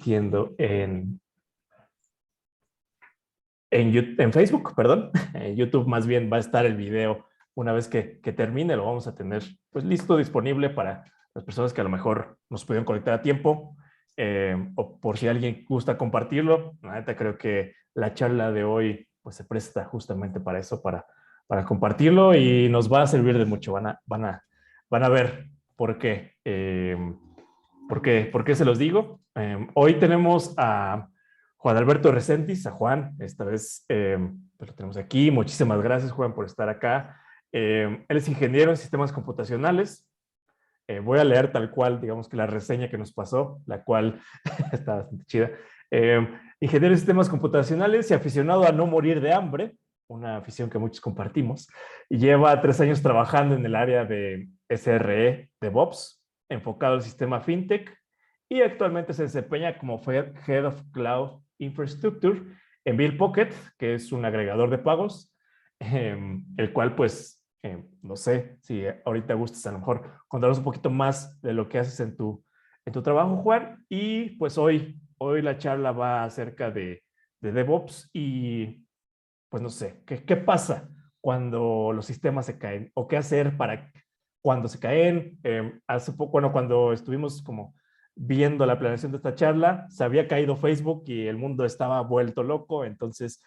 Viendo en Facebook, perdón. En YouTube más bien va a estar el video una vez que termine, lo vamos a tener pues listo, disponible para las personas que a lo mejor nos pudieron conectar a tiempo, o por si alguien gusta compartirlo. La neta creo que la charla de hoy pues se presta justamente para eso, para compartirlo y nos va a servir de mucho. Van a ver por qué. ¿Por qué se los digo? Hoy tenemos a Juan Alberto Resendiz, a Juan, esta vez pues lo tenemos aquí. Muchísimas gracias, Juan, por estar acá. Él es ingeniero en sistemas computacionales. Voy a leer tal cual, digamos que la reseña que nos pasó, la cual está bastante chida. Ingeniero en sistemas computacionales y aficionado a no morir de hambre, una afición que muchos compartimos, y lleva 3 años trabajando en el área de SRE, DevOps, enfocado al sistema FinTech, y actualmente se desempeña como Head of Cloud Infrastructure en Bill Pocket, que es un agregador de pagos, el cual pues no sé si ahorita gustas a lo mejor contarnos un poquito más de lo que haces en tu trabajo, Juan. Y pues hoy la charla va acerca de DevOps y pues no sé, ¿qué pasa cuando los sistemas se caen? ¿O qué hacer para cuando se caen? Hace poco, bueno, cuando estuvimos como viendo la planeación de esta charla, se había caído Facebook y el mundo estaba vuelto loco. Entonces,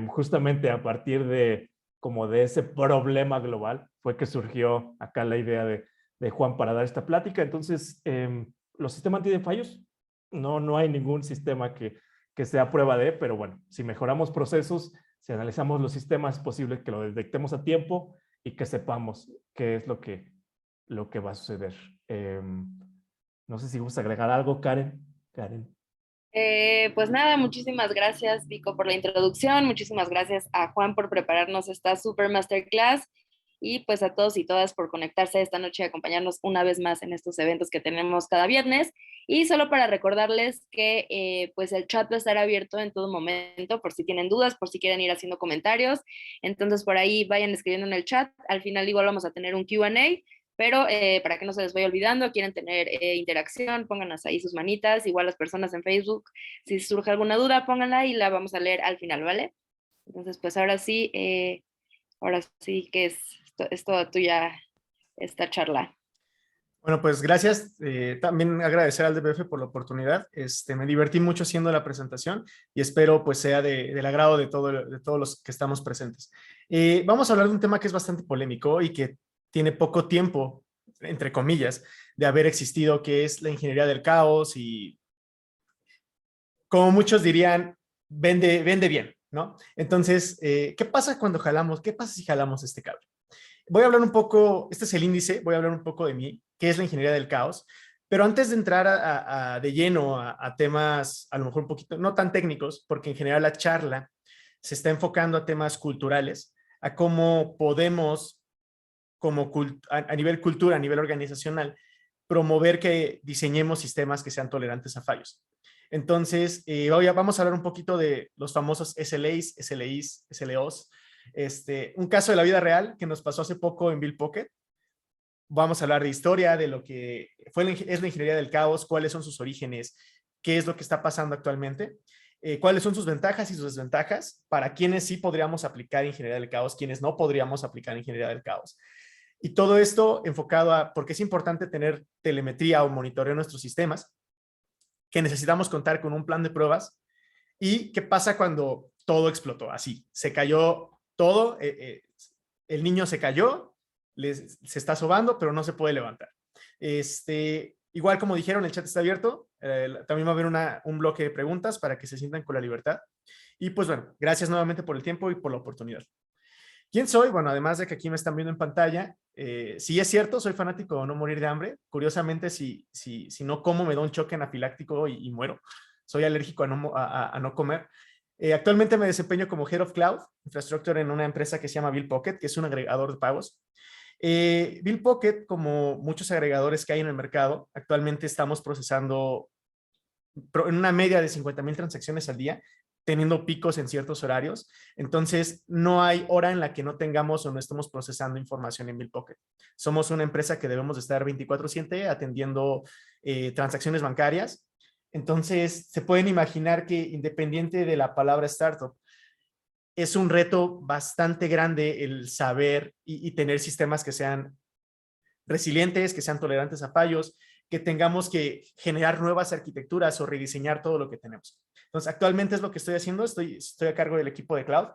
justamente a partir de como de ese problema global fue que surgió acá la idea de Juan para dar esta plática. Entonces, los sistemas tienen fallos. No hay ningún sistema que sea prueba de, pero bueno, si mejoramos procesos, si analizamos los sistemas, es posible que lo detectemos a tiempo y que sepamos qué es lo que va a suceder. Eh, no sé si gusta agregar algo, Karen. Karen. Pues nada, muchísimas gracias, Vico, por la introducción. Muchísimas gracias a Juan por prepararnos esta super masterclass y pues a todos y todas por conectarse esta noche y acompañarnos una vez más en estos eventos que tenemos cada viernes. Y solo para recordarles que pues el chat va a estar abierto en todo momento por si tienen dudas, por si quieren ir haciendo comentarios. Entonces por ahí vayan escribiendo en el chat. Al final igual vamos a tener un Q&A, pero para que no se les vaya olvidando, quieren tener interacción, pónganos ahí sus manitas, igual las personas en Facebook, si surge alguna duda, pónganla y la vamos a leer al final, ¿vale? Entonces, pues ahora sí que es toda tuya esta charla. Bueno, pues gracias. También agradecer al DBF por la oportunidad. Me divertí mucho haciendo la presentación y espero pues sea del agrado de todos los que estamos presentes. Vamos a hablar de un tema que es bastante polémico y que tiene poco tiempo, entre comillas, de haber existido, que es la ingeniería del caos y, como muchos dirían, vende bien, ¿no? Entonces, ¿qué pasa cuando jalamos? ¿Qué pasa si jalamos este cable? Voy a hablar un poco, este es el índice, voy a hablar un poco de mí, qué es la ingeniería del caos, pero antes de entrar de lleno a temas a lo mejor un poquito, no tan técnicos, porque en general la charla se está enfocando a temas culturales, a cómo podemos, a nivel cultura, a nivel organizacional, promover que diseñemos sistemas que sean tolerantes a fallos. Entonces, vamos a hablar un poquito de los famosos SLAs, SLIs, SLOs, un caso de la vida real que nos pasó hace poco en Bill Pocket. Vamos a hablar de historia, de lo que es la ingeniería del caos, cuáles son sus orígenes, qué es lo que está pasando actualmente, cuáles son sus ventajas y sus desventajas, para quienes sí podríamos aplicar ingeniería del caos, quienes no podríamos aplicar ingeniería del caos. Y todo esto enfocado a por qué es importante tener telemetría o monitoreo en nuestros sistemas, que necesitamos contar con un plan de pruebas y qué pasa cuando todo explotó así, se cayó todo, el niño se cayó, se está sobando, pero no se puede levantar. Igual como dijeron, el chat está abierto, también va a haber un bloque de preguntas para que se sientan con la libertad. Y pues bueno, gracias nuevamente por el tiempo y por la oportunidad. ¿Quién soy? Bueno, además de que aquí me están viendo en pantalla, sí es cierto, soy fanático de no morir de hambre. Curiosamente, si no como, me da un choque anafiláctico y muero. Soy alérgico a no comer. Actualmente me desempeño como Head of Cloud Infrastructure en una empresa que se llama Bill Pocket, que es un agregador de pagos. Bill Pocket, como muchos agregadores que hay en el mercado, actualmente estamos procesando en una media de 50,000 transacciones al día, teniendo picos en ciertos horarios. Entonces, no hay hora en la que no tengamos o no estemos procesando información en Bill Pocket. Somos una empresa que debemos de estar 24/7 atendiendo transacciones bancarias, Entonces, se pueden imaginar que independiente de la palabra startup, es un reto bastante grande el saber y tener sistemas que sean resilientes, que sean tolerantes a fallos, que tengamos que generar nuevas arquitecturas o rediseñar todo lo que tenemos. Entonces, actualmente es lo que estoy haciendo. Estoy a cargo del equipo de cloud.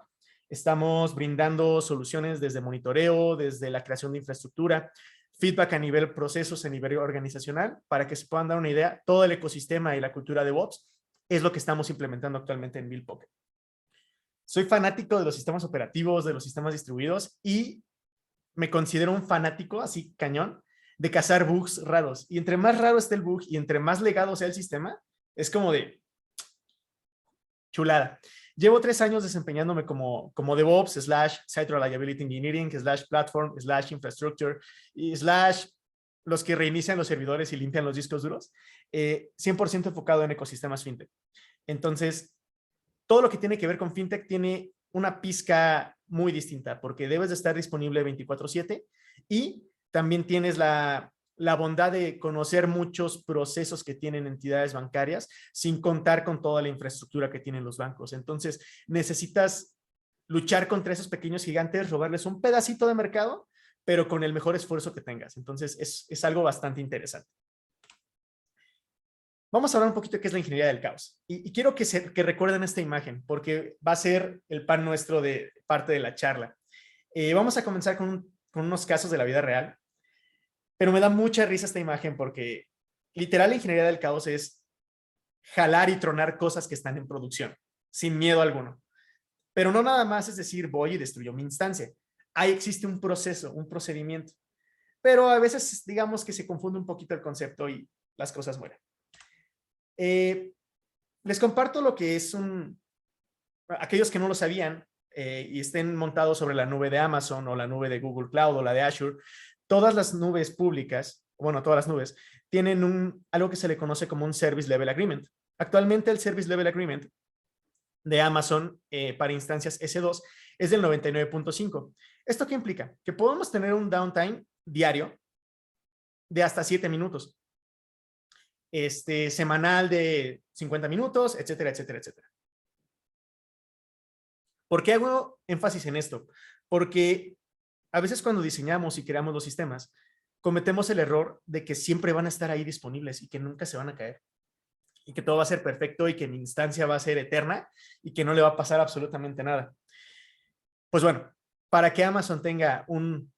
Estamos brindando soluciones desde monitoreo, desde la creación de infraestructura, feedback a nivel procesos, a nivel organizacional, para que se puedan dar una idea. Todo el ecosistema y la cultura de DevOps es lo que estamos implementando actualmente en Bitbucket. Soy fanático de los sistemas operativos, de los sistemas distribuidos y me considero un fanático, así cañón, de cazar bugs raros. Y entre más raro esté el bug y entre más legado sea el sistema, es como de chulada. Llevo 3 años desempeñándome como DevOps, /Site Reliability Engineering, /Platform, /Infrastructure, y / los que reinician los servidores y limpian los discos duros, 100% enfocado en ecosistemas fintech. Entonces, todo lo que tiene que ver con fintech tiene una pizca muy distinta, porque debes de estar disponible 24/7 y también tienes la bondad de conocer muchos procesos que tienen entidades bancarias sin contar con toda la infraestructura que tienen los bancos. Entonces, necesitas luchar contra esos pequeños gigantes, robarles un pedacito de mercado, pero con el mejor esfuerzo que tengas. Entonces, es algo bastante interesante. Vamos a hablar un poquito de qué es la ingeniería del caos. Y quiero que recuerden esta imagen, porque va a ser el pan nuestro de parte de la charla. Vamos a comenzar con unos casos de la vida real, pero me da mucha risa esta imagen porque literal la ingeniería del caos es jalar y tronar cosas que están en producción, sin miedo alguno. Pero no nada más es decir, voy y destruyo mi instancia. Ahí existe un proceso, un procedimiento. Pero a veces digamos que se confunde un poquito el concepto y las cosas mueren. Les comparto lo que es aquellos que no lo sabían y estén montados sobre la nube de Amazon o la nube de Google Cloud o la de Azure, todas las nubes públicas, bueno, todas las nubes, tienen algo que se le conoce como un Service Level Agreement. Actualmente el Service Level Agreement de Amazon para instancias S2 es del 99.5. ¿Esto qué implica? Que podemos tener un downtime diario de hasta 7 minutos. Semanal de 50 minutos, etcétera, etcétera, etcétera. ¿Por qué hago énfasis en esto? Porque a veces cuando diseñamos y creamos los sistemas, cometemos el error de que siempre van a estar ahí disponibles y que nunca se van a caer. Y que todo va a ser perfecto y que mi instancia va a ser eterna y que no le va a pasar absolutamente nada. Pues bueno, para que Amazon tenga un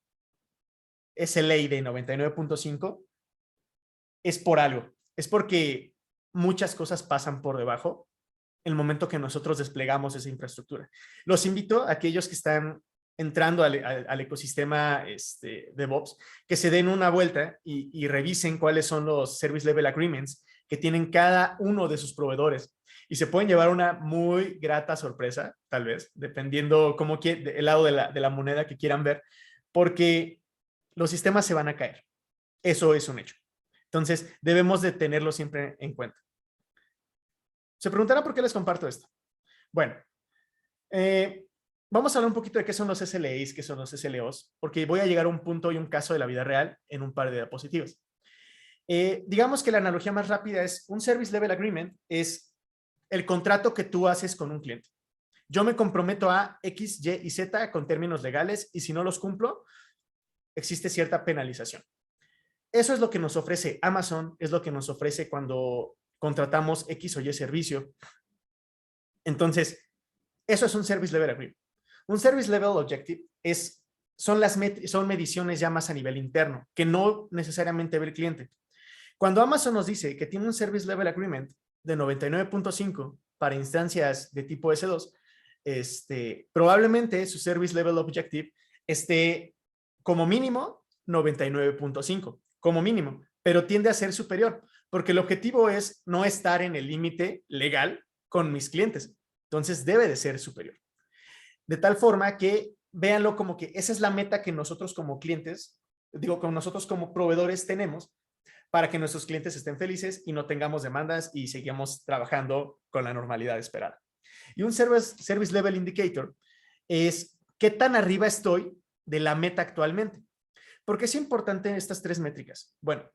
SLA de 99.5 es por algo. Es porque muchas cosas pasan por debajo el momento que nosotros desplegamos esa infraestructura. Los invito a aquellos que están entrando al ecosistema DevOps, que se den una vuelta y revisen cuáles son los Service Level Agreements que tienen cada uno de sus proveedores. Y se pueden llevar una muy grata sorpresa, tal vez, dependiendo el lado de la moneda que quieran ver, porque los sistemas se van a caer. Eso es un hecho. Entonces, debemos de tenerlo siempre en cuenta. Se preguntarán por qué les comparto esto. Bueno, vamos a hablar un poquito de qué son los SLAs, qué son los SLOs, porque voy a llegar a un punto y un caso de la vida real en un par de diapositivas. Digamos que la analogía más rápida es un Service Level Agreement, es el contrato que tú haces con un cliente. Yo me comprometo a X, Y y Z con términos legales y si no los cumplo, existe cierta penalización. Eso es lo que nos ofrece Amazon, es lo que nos ofrece cuando contratamos X o Y servicio. Entonces, eso es un Service Level Agreement. Un Service Level Objective son mediciones ya más a nivel interno, que no necesariamente ve el cliente. Cuando Amazon nos dice que tiene un Service Level Agreement de 99.5 para instancias de tipo S2, probablemente su Service Level Objective esté como mínimo 99.5, como mínimo, pero tiende a ser superior, porque el objetivo es no estar en el límite legal con mis clientes. Entonces debe de ser superior. De tal forma que véanlo como que esa es la meta que nosotros como clientes, que nosotros como proveedores tenemos para que nuestros clientes estén felices y no tengamos demandas y sigamos trabajando con la normalidad esperada. Y un Service Level Indicator es qué tan arriba estoy de la meta actualmente. ¿Por qué es importante estas 3 métricas? Bueno,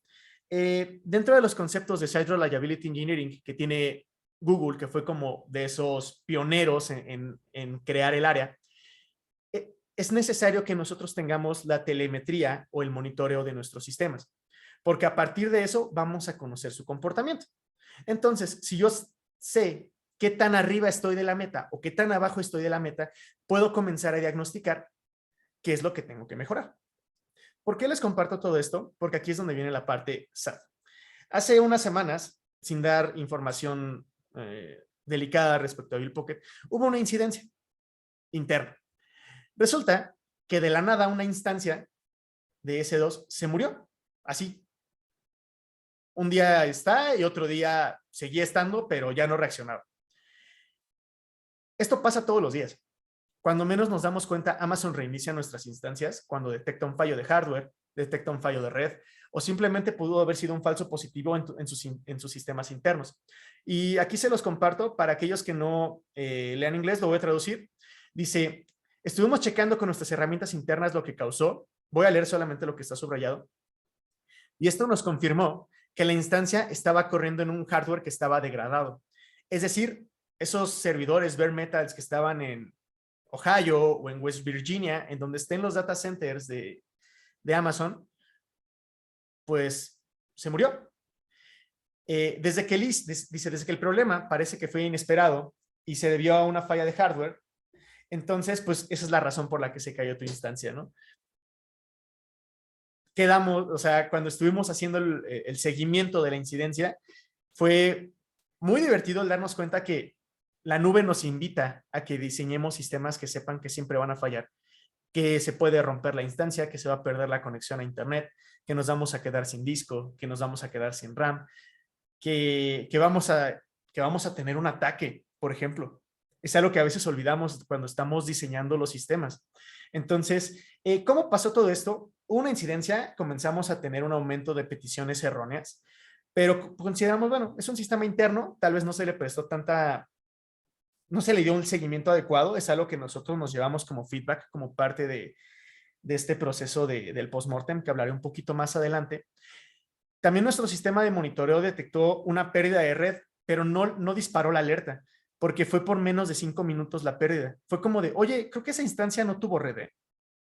Dentro de los conceptos de Site Reliability Engineering que tiene Google, que fue como de esos pioneros en crear el área, es necesario que nosotros tengamos la telemetría o el monitoreo de nuestros sistemas, porque a partir de eso vamos a conocer su comportamiento. Entonces, si yo sé qué tan arriba estoy de la meta o qué tan abajo estoy de la meta, puedo comenzar a diagnosticar qué es lo que tengo que mejorar. ¿Por qué les comparto todo esto? Porque aquí es donde viene la parte SAT. Hace unas semanas, sin dar información delicada respecto a BuildPocket, hubo una incidencia interna. Resulta que de la nada una instancia de S2 se murió, así. Un día está y otro día seguía estando, pero ya no reaccionaba. Esto pasa todos los días. Cuando menos nos damos cuenta, Amazon reinicia nuestras instancias cuando detecta un fallo de hardware, detecta un fallo de red, o simplemente pudo haber sido un falso positivo en sus sistemas internos. Y aquí se los comparto para aquellos que no lean inglés, lo voy a traducir. Dice, estuvimos checando con nuestras herramientas internas lo que causó. Voy a leer solamente lo que está subrayado. Y esto nos confirmó que la instancia estaba corriendo en un hardware que estaba degradado. Es decir, esos servidores bare metals que estaban en Ohio o en West Virginia, en donde estén los data centers de Amazon, pues se murió. Desde que el problema parece que fue inesperado y se debió a una falla de hardware, entonces, pues esa es la razón por la que se cayó tu instancia, ¿no? Quedamos, o sea, cuando estuvimos haciendo el seguimiento de la incidencia, fue muy divertido el darnos cuenta que la nube nos invita a que diseñemos sistemas que sepan que siempre van a fallar, que se puede romper la instancia, que se va a perder la conexión a internet, que nos vamos a quedar sin disco, que nos vamos a quedar sin RAM, que vamos a tener un ataque, por ejemplo. Es algo que a veces olvidamos cuando estamos diseñando los sistemas. Entonces, ¿cómo pasó todo esto? Hubo una incidencia, comenzamos a tener un aumento de peticiones erróneas, pero consideramos, bueno, es un sistema interno, tal vez no se le prestó no se le dio un seguimiento adecuado, es algo que nosotros nos llevamos como feedback, como parte de este proceso del postmortem, que hablaré un poquito más adelante. También nuestro sistema de monitoreo detectó una pérdida de red, pero no disparó la alerta, porque fue por menos de 5 minutos la pérdida. Fue como de, oye, creo que esa instancia no tuvo red,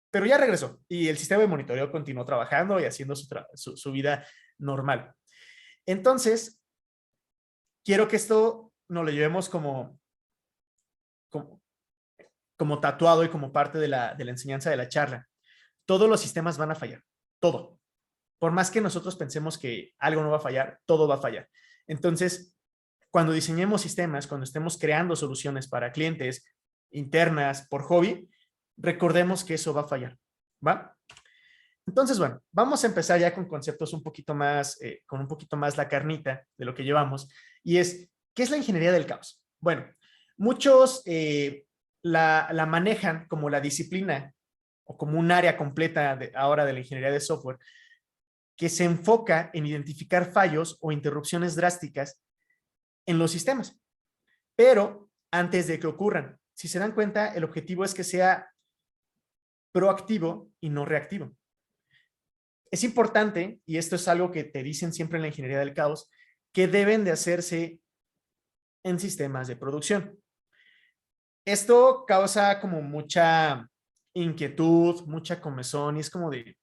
pero ya regresó y el sistema de monitoreo continuó trabajando y haciendo su vida normal. Entonces, quiero que esto nos lo llevemos como tatuado y como parte de la enseñanza de la charla. Todos los sistemas van a fallar, todo. Por más que nosotros pensemos que algo no va a fallar, todo va a fallar. Entonces, cuando diseñemos sistemas, cuando estemos creando soluciones para clientes internas por hobby, recordemos que eso va a fallar, ¿va? Entonces, bueno, vamos a empezar ya con conceptos un poquito más, con un poquito más la carnita de lo que llevamos, y es, ¿qué es la ingeniería del caos? Bueno, muchos la manejan como la disciplina o como un área completa ahora de la ingeniería de software que se enfoca en identificar fallos o interrupciones drásticas en los sistemas. Pero antes de que ocurran, si se dan cuenta, el objetivo es que sea proactivo y no reactivo. Es importante, y esto es algo que te dicen siempre en la ingeniería del caos, que deben de hacerse en sistemas de producción. Esto causa como mucha inquietud, mucha comezón, y es como de,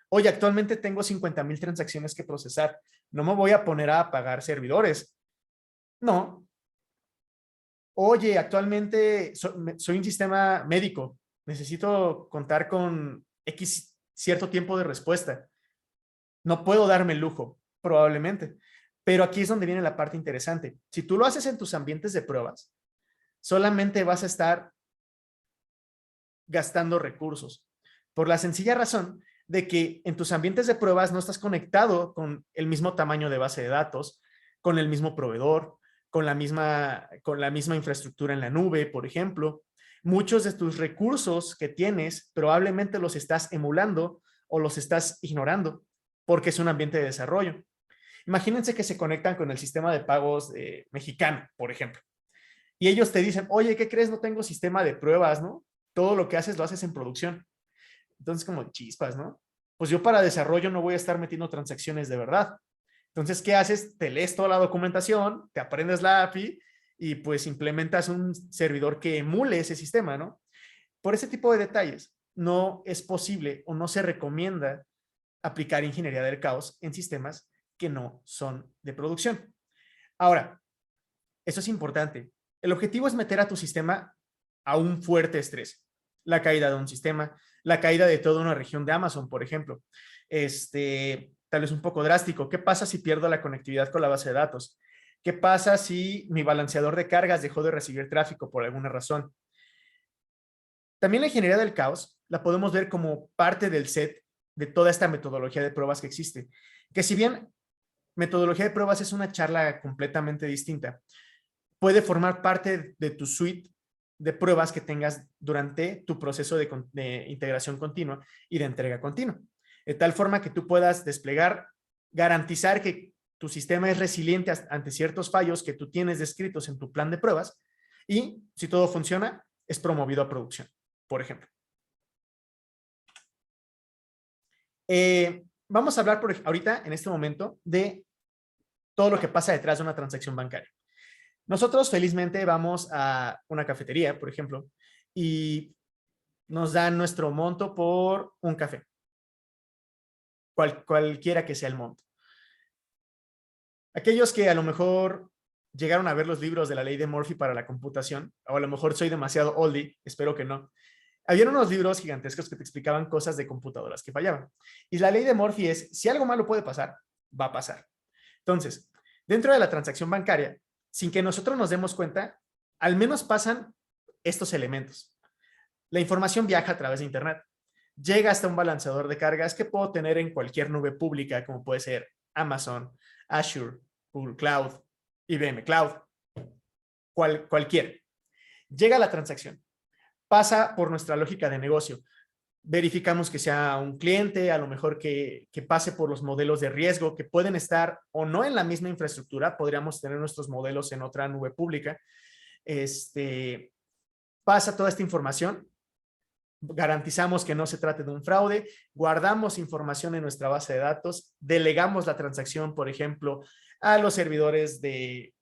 oye, actualmente tengo 50,000 transacciones que procesar, no me voy a poner a pagar servidores. No. Oye, actualmente soy un sistema médico, necesito contar con X cierto tiempo de respuesta. No puedo darme el lujo, probablemente. Pero aquí es donde viene la parte interesante. Si tú lo haces en tus ambientes de pruebas, solamente vas a estar gastando recursos. Por la sencilla razón de que en tus ambientes de pruebas no estás conectado con el mismo tamaño de base de datos, con el mismo proveedor, con la misma infraestructura en la nube, por ejemplo. Muchos de tus recursos que tienes probablemente los estás emulando o los estás ignorando porque es un ambiente de desarrollo. Imagínense que se conectan con el sistema de pagos mexicano, por ejemplo. Y ellos te dicen, oye, ¿qué crees? No tengo sistema de pruebas, ¿no? Todo lo que haces lo haces en producción. Entonces, como chispas, ¿no? pues yo para desarrollo no voy a estar metiendo transacciones de verdad. Entonces, ¿qué haces? Te lees toda la documentación, te aprendes la API y pues implementas un servidor que emule ese sistema, ¿no? Por ese tipo de detalles, no es posible o no se recomienda aplicar ingeniería del caos en sistemas que no son de producción. Ahora, eso es importante. El objetivo es meter a tu sistema a un fuerte estrés. La caída de un sistema, la caída de toda una región de Amazon, por ejemplo. Tal vez un poco drástico. ¿Qué pasa si pierdo la conectividad con la base de datos? ¿Qué pasa si mi balanceador de cargas dejó de recibir tráfico por alguna razón? También la ingeniería del caos la podemos ver como parte del set de toda esta metodología de pruebas que existe. Que si bien metodología de pruebas es una charla completamente distinta, puede formar parte de tu suite de pruebas que tengas durante tu proceso de integración continua y de entrega continua. De tal forma que tú puedas desplegar, garantizar que tu sistema es resiliente ante ciertos fallos que tú tienes descritos en tu plan de pruebas y, si todo funciona, es promovido a producción, por ejemplo. Vamos a hablar ahorita, en este momento, de todo lo que pasa detrás de una transacción bancaria. Nosotros felizmente vamos a una cafetería, por ejemplo, y nos dan nuestro monto por un café. Cualquiera que sea el monto. Aquellos que a lo mejor llegaron a ver los libros de la ley de Murphy para la computación, o a lo mejor soy demasiado oldie, espero que no. Habían unos libros gigantescos que te explicaban cosas de computadoras que fallaban. Y la ley de Murphy es, si algo malo puede pasar, va a pasar. Entonces, dentro de la transacción bancaria, sin que nosotros nos demos cuenta, al menos pasan estos elementos. La información viaja a través de Internet. Llega hasta un balanceador de cargas que puedo tener en cualquier nube pública, como puede ser Amazon, Azure, Google Cloud, IBM Cloud, cualquiera. Llega la transacción. Pasa por nuestra lógica de negocio. Verificamos que sea un cliente, a lo mejor que pase por los modelos de riesgo que pueden estar o no en la misma infraestructura, podríamos tener nuestros modelos en otra nube pública. Pasa toda esta información, garantizamos que no se trate de un fraude, guardamos información en nuestra base de datos, delegamos la transacción, por ejemplo, a los servidores de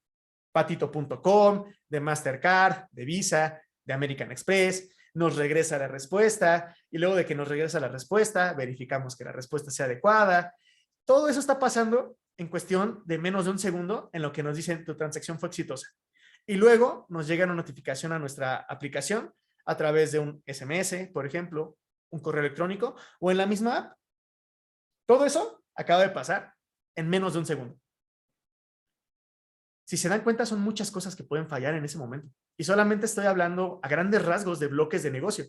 patito.com, de Mastercard, de Visa, de American Express, nos regresa la respuesta y luego de que nos regresa la respuesta, verificamos que la respuesta sea adecuada. Todo eso está pasando en cuestión de menos de un segundo en lo que nos dicen tu transacción fue exitosa. Y luego nos llega una notificación a nuestra aplicación a través de un SMS, por ejemplo, un correo electrónico o en la misma app. Todo eso acaba de pasar en menos de un segundo. Si se dan cuenta, son muchas cosas que pueden fallar en ese momento. Y solamente estoy hablando a grandes rasgos de bloques de negocio.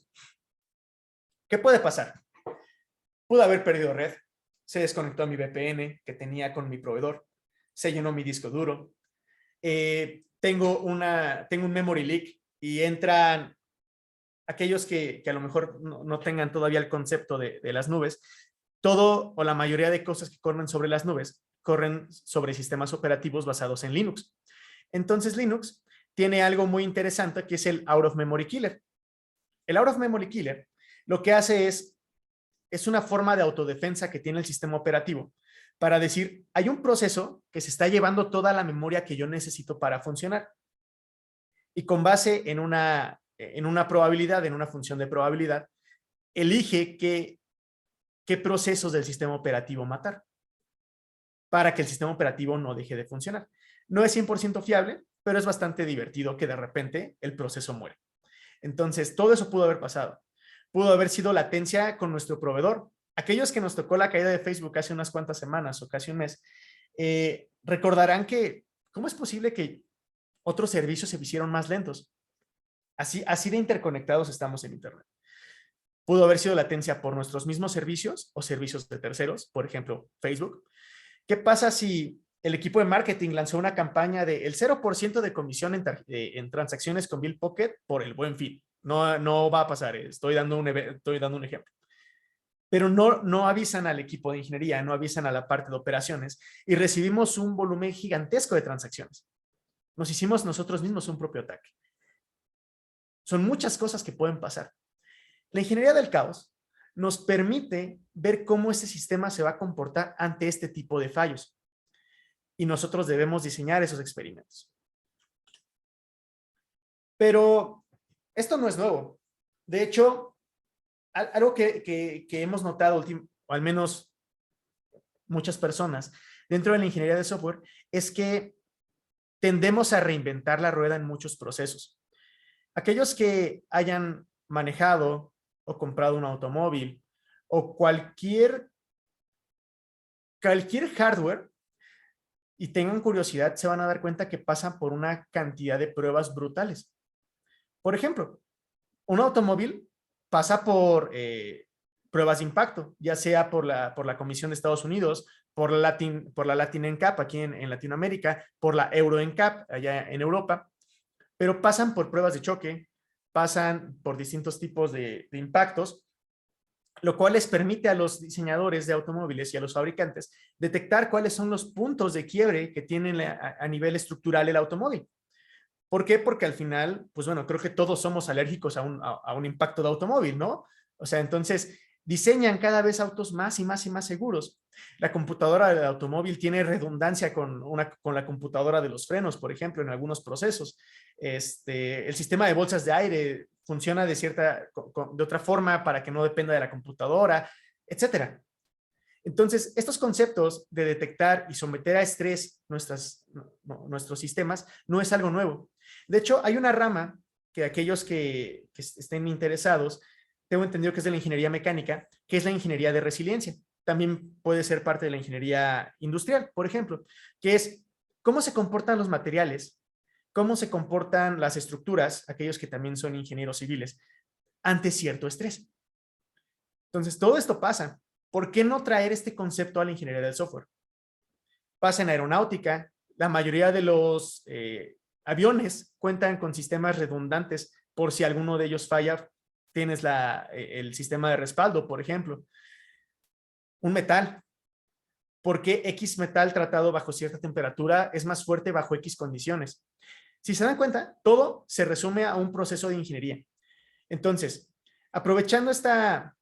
¿Qué puede pasar? Pude haber perdido red, se desconectó mi VPN que tenía con mi proveedor, se llenó mi disco duro, tengo un memory leak y entran aquellos que a lo mejor no tengan todavía el concepto de las nubes. Todo o la mayoría de cosas que corren sobre las nubes corren sobre sistemas operativos basados en Linux. Entonces Linux tiene algo muy interesante que es el Out of Memory Killer. El Out of Memory Killer lo que hace es una forma de autodefensa que tiene el sistema operativo para decir, hay un proceso que se está llevando toda la memoria que yo necesito para funcionar. Y con base en una probabilidad, en una función de probabilidad, elige qué procesos del sistema operativo matar para que el sistema operativo no deje de funcionar. No es 100% fiable, pero es bastante divertido que de repente el proceso muere. Entonces, todo eso pudo haber pasado. Pudo haber sido latencia con nuestro proveedor. Aquellos que nos tocó la caída de Facebook hace unas cuantas semanas o casi un mes, recordarán que, ¿cómo es posible que otros servicios se hicieron más lentos? Así de interconectados estamos en Internet. Pudo haber sido latencia por nuestros mismos servicios o servicios de terceros, por ejemplo, Facebook. ¿Qué pasa si el equipo de marketing lanzó una campaña de el 0% de comisión en transacciones con Bill Pocket por el Buen Fin? No va a pasar, estoy dando un ejemplo. Pero no avisan al equipo de ingeniería, no avisan a la parte de operaciones y recibimos un volumen gigantesco de transacciones. Nos hicimos nosotros mismos un propio ataque. Son muchas cosas que pueden pasar. La ingeniería del caos nos permite ver cómo ese sistema se va a comportar ante este tipo de fallos. Y nosotros debemos diseñar esos experimentos. Pero esto no es nuevo. De hecho, algo que hemos notado, o al menos muchas personas dentro de la ingeniería de software, es que tendemos a reinventar la rueda en muchos procesos. Aquellos que hayan manejado o comprado un automóvil o cualquier hardware y tengan curiosidad, se van a dar cuenta que pasan por una cantidad de pruebas brutales. Por ejemplo, un automóvil pasa por pruebas de impacto, ya sea por la Comisión de Estados Unidos, por la Latin NCAP aquí en Latinoamérica, por la Euro NCAP allá en Europa, pero pasan por pruebas de choque, pasan por distintos tipos de impactos, lo cual les permite a los diseñadores de automóviles y a los fabricantes detectar cuáles son los puntos de quiebre que tienen a nivel estructural el automóvil. ¿Por qué? Porque al final, pues bueno, creo que todos somos alérgicos a un impacto de automóvil, ¿no? O sea, entonces diseñan cada vez autos más y más y más seguros. La computadora del automóvil tiene redundancia con la computadora de los frenos, por ejemplo, en algunos procesos. El sistema de bolsas de aire funciona de otra forma para que no dependa de la computadora, etcétera. Entonces, estos conceptos de detectar y someter a estrés nuestros sistemas no es algo nuevo. De hecho, hay una rama que aquellos que estén interesados, tengo entendido que es de la ingeniería mecánica, que es la ingeniería de resiliencia. También puede ser parte de la ingeniería industrial, por ejemplo, que es cómo se comportan los materiales, cómo se comportan las estructuras, aquellos que también son ingenieros civiles, ante cierto estrés. Entonces, todo esto pasa. ¿Por qué no traer este concepto a la ingeniería del software? Pasa en aeronáutica. La mayoría de los aviones cuentan con sistemas redundantes por si alguno de ellos falla. Tienes el sistema de respaldo, por ejemplo. Un metal. ¿Por qué X metal tratado bajo cierta temperatura es más fuerte bajo X condiciones? Si se dan cuenta, todo se resume a un proceso de ingeniería. Entonces, aprovechando esta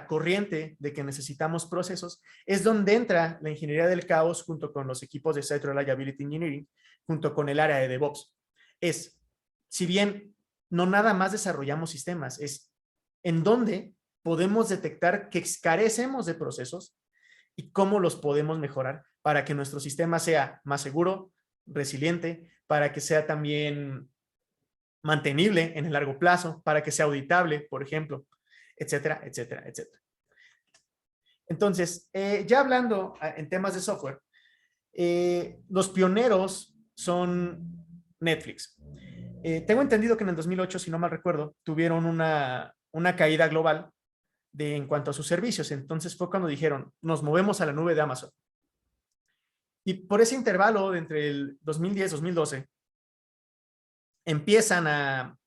corriente de que necesitamos procesos, es donde entra la ingeniería del caos junto con los equipos de Site Reliability Engineering, junto con el área de DevOps. Si bien no nada más desarrollamos sistemas, es en donde podemos detectar que carecemos de procesos y cómo los podemos mejorar para que nuestro sistema sea más seguro, resiliente, para que sea también mantenible en el largo plazo, para que sea auditable, por ejemplo, etcétera, etcétera, etcétera. Entonces, ya hablando en temas de software, los pioneros son Netflix. Tengo entendido que en el 2008, si no mal recuerdo, tuvieron una caída global en cuanto a sus servicios. Entonces fue cuando dijeron, nos movemos a la nube de Amazon. Y por ese intervalo, entre el 2010 y 2012, empiezan a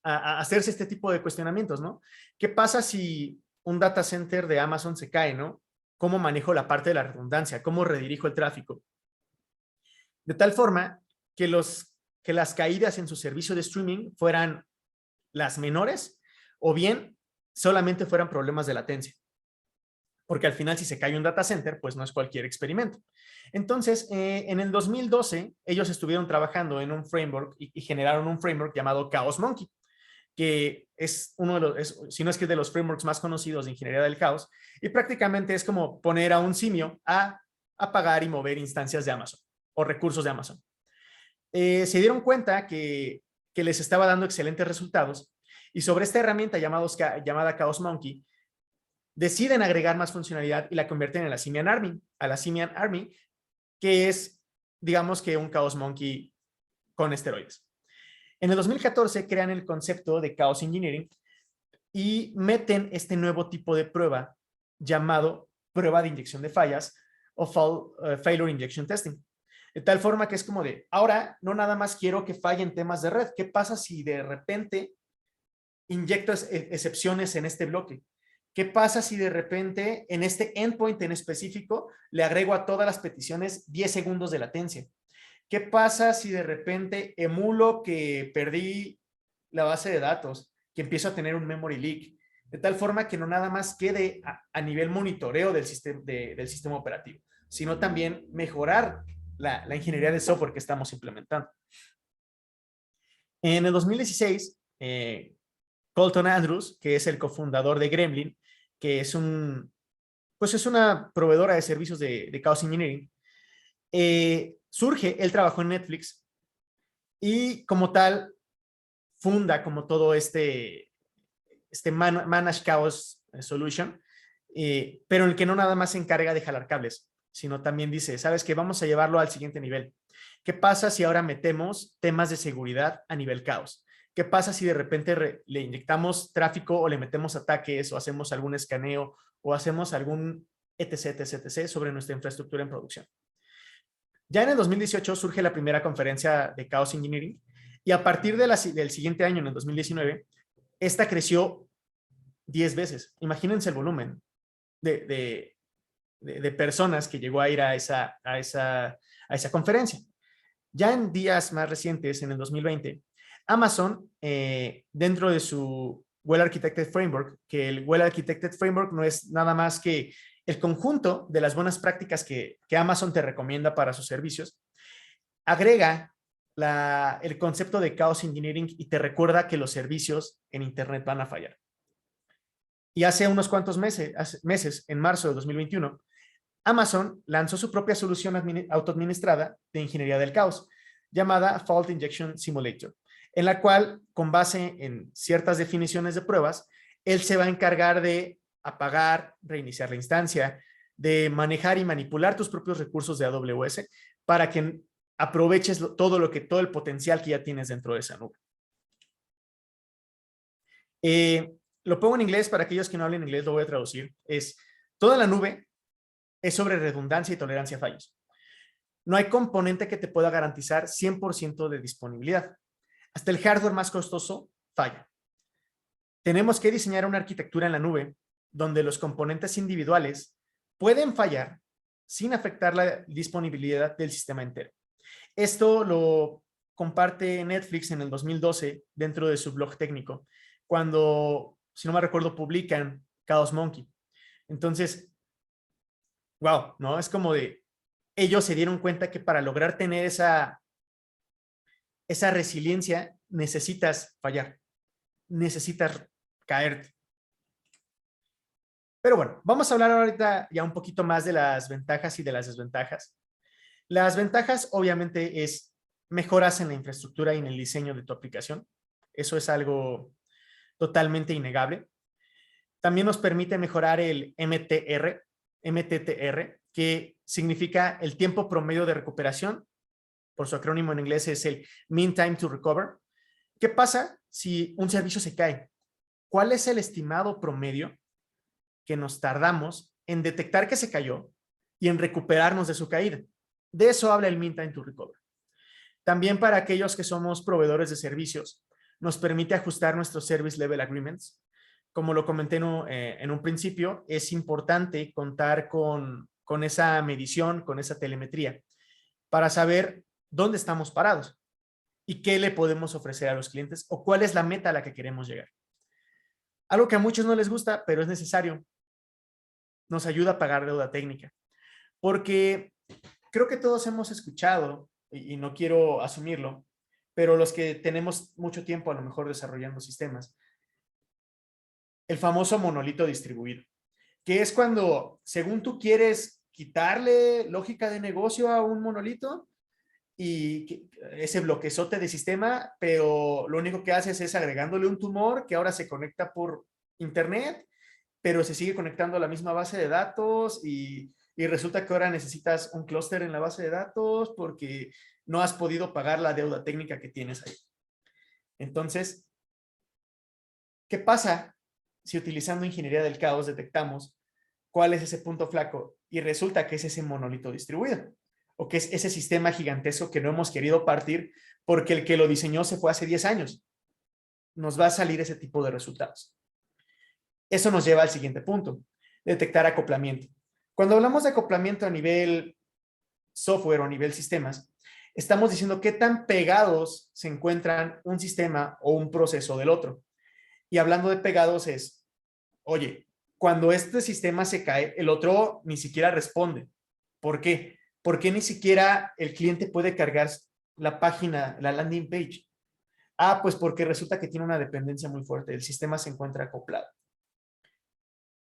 hacerse este tipo de cuestionamientos, ¿no? ¿Qué pasa si un data center de Amazon se cae, ¿no? ¿Cómo manejo la parte de la redundancia? ¿Cómo redirijo el tráfico? De tal forma que las caídas en su servicio de streaming fueran las menores o bien solamente fueran problemas de latencia. Porque al final, si se cae un data center, pues no es cualquier experimento. Entonces, en el 2012, ellos estuvieron trabajando en un framework y generaron un framework llamado Chaos Monkey, que es uno de los, si no es que de los frameworks más conocidos de ingeniería del caos, y prácticamente es como poner a un simio a apagar y mover instancias de Amazon o recursos de Amazon. Se dieron cuenta que les estaba dando excelentes resultados y sobre esta herramienta llamada Chaos Monkey, deciden agregar más funcionalidad y la convierten en la Simian Army, que es, digamos que un Chaos Monkey con esteroides. En el 2014 crean el concepto de Chaos Engineering y meten este nuevo tipo de prueba llamado prueba de inyección de fallas o Failure Injection Testing. De tal forma que es como de, ahora no nada más quiero que fallen temas de red. ¿Qué pasa si de repente inyecto excepciones en este bloque? ¿Qué pasa si de repente en este endpoint en específico le agrego a todas las peticiones 10 segundos de latencia? ¿Qué pasa si de repente emulo que perdí la base de datos, que empiezo a tener un memory leak? de tal forma que no nada más quede a nivel monitoreo del sistema operativo, sino también mejorar la ingeniería de software que estamos implementando. En el 2016, Colton Andrews, que es el cofundador de Gremlin, que es es una proveedora de servicios de Chaos Engineering, surge, él trabajó en Netflix y como tal funda como todo este Managed Chaos Solution, pero en el que no nada más se encarga de jalar cables, sino también dice, ¿sabes qué? Vamos a llevarlo al siguiente nivel. ¿Qué pasa si ahora metemos temas de seguridad a nivel caos? ¿Qué pasa si de repente le inyectamos tráfico o le metemos ataques o hacemos algún escaneo o hacemos algún etc sobre nuestra infraestructura en producción? Ya en el 2018 surge la primera conferencia de Chaos Engineering y a partir del siguiente año, en el 2019, esta creció 10 veces. Imagínense el volumen de personas que llegó a ir a esa conferencia. Ya en días más recientes, en el 2020, Amazon, dentro de su Well Architected Framework, que el Well Architected Framework no es nada más que el conjunto de las buenas prácticas que Amazon te recomienda para sus servicios, agrega el concepto de Chaos Engineering y te recuerda que los servicios en Internet van a fallar. Y hace unos cuantos meses, en marzo de 2021, Amazon lanzó su propia solución autoadministrada de ingeniería del caos, llamada Fault Injection Simulator, en la cual, con base en ciertas definiciones de pruebas, él se va a encargar de apagar, reiniciar la instancia, de manejar y manipular tus propios recursos de AWS para que aproveches todo el potencial que ya tienes dentro de esa nube. Lo pongo en inglés para aquellos que no hablen inglés, lo voy a traducir. Toda la nube es sobre redundancia y tolerancia a fallos. No hay componente que te pueda garantizar 100% de disponibilidad. Hasta el hardware más costoso falla. Tenemos que diseñar una arquitectura en la nube donde los componentes individuales pueden fallar sin afectar la disponibilidad del sistema entero. Esto lo comparte Netflix en el 2012 dentro de su blog técnico, cuando, si no me recuerdo, publican Chaos Monkey. Entonces, wow, ¿no? Es como de, ellos se dieron cuenta que para lograr tener esa resiliencia necesitas fallar, necesitas caerte. Pero bueno, vamos a hablar ahorita ya un poquito más de las ventajas y de las desventajas. Las ventajas obviamente es mejoras en la infraestructura y en el diseño de tu aplicación. Eso es algo totalmente innegable. También nos permite mejorar el MTTR, que significa el tiempo promedio de recuperación. Por su acrónimo en inglés es el Mean Time to Recover. ¿Qué pasa si un servicio se cae? ¿Cuál es el estimado promedio que nos tardamos en detectar que se cayó y en recuperarnos de su caída? De eso habla el Mean Time to Recover. También para aquellos que somos proveedores de servicios, nos permite ajustar nuestros Service Level Agreements. Como lo comenté en un principio, es importante contar con esa medición, con esa telemetría, para saber dónde estamos parados y qué le podemos ofrecer a los clientes o cuál es la meta a la que queremos llegar. Algo que a muchos no les gusta, pero es necesario. Nos ayuda a pagar deuda técnica. Porque creo que todos hemos escuchado, y no quiero asumirlo, pero los que tenemos mucho tiempo a lo mejor desarrollando sistemas, el famoso monolito distribuido, que es cuando, según tú quieres quitarle lógica de negocio a un monolito y ese bloquezote de sistema, pero lo único que haces es agregándole un tumor que ahora se conecta por internet, pero se sigue conectando a la misma base de datos y resulta que ahora necesitas un clúster en la base de datos porque no has podido pagar la deuda técnica que tienes ahí. Entonces, ¿qué pasa si utilizando ingeniería del caos detectamos cuál es ese punto flaco y resulta que es ese monolito distribuido o que es ese sistema gigantesco que no hemos querido partir porque el que lo diseñó se fue hace 10 años? Nos va a salir ese tipo de resultados. Eso nos lleva al siguiente punto, detectar acoplamiento. Cuando hablamos de acoplamiento a nivel software o a nivel sistemas, estamos diciendo qué tan pegados se encuentran un sistema o un proceso del otro. Y hablando de pegados es oye, cuando este sistema se cae, el otro ni siquiera responde. ¿Por qué? Porque ni siquiera el cliente puede cargar la página, la landing page. Ah, pues porque resulta que tiene una dependencia muy fuerte. El sistema se encuentra acoplado.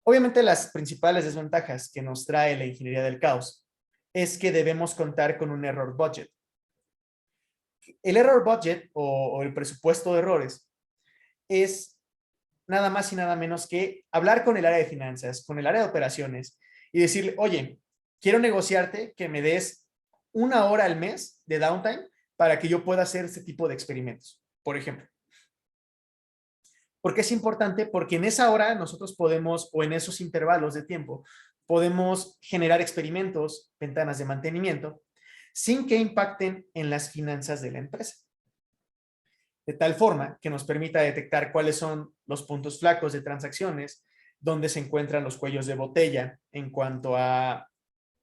Obviamente, las principales desventajas que nos trae la ingeniería del caos es que debemos contar con un error budget. El error budget o el presupuesto de errores es nada más y nada menos que hablar con el área de finanzas, con el área de operaciones y decirle, oye, quiero negociarte que me des 1 hora al mes de downtime para que yo pueda hacer este tipo de experimentos, por ejemplo. ¿Por qué es importante? Porque en esa hora nosotros podemos, o en esos intervalos de tiempo, podemos generar experimentos, ventanas de mantenimiento, sin que impacten en las finanzas de la empresa. De tal forma que nos permita detectar cuáles son los puntos flacos de transacciones, dónde se encuentran los cuellos de botella en cuanto a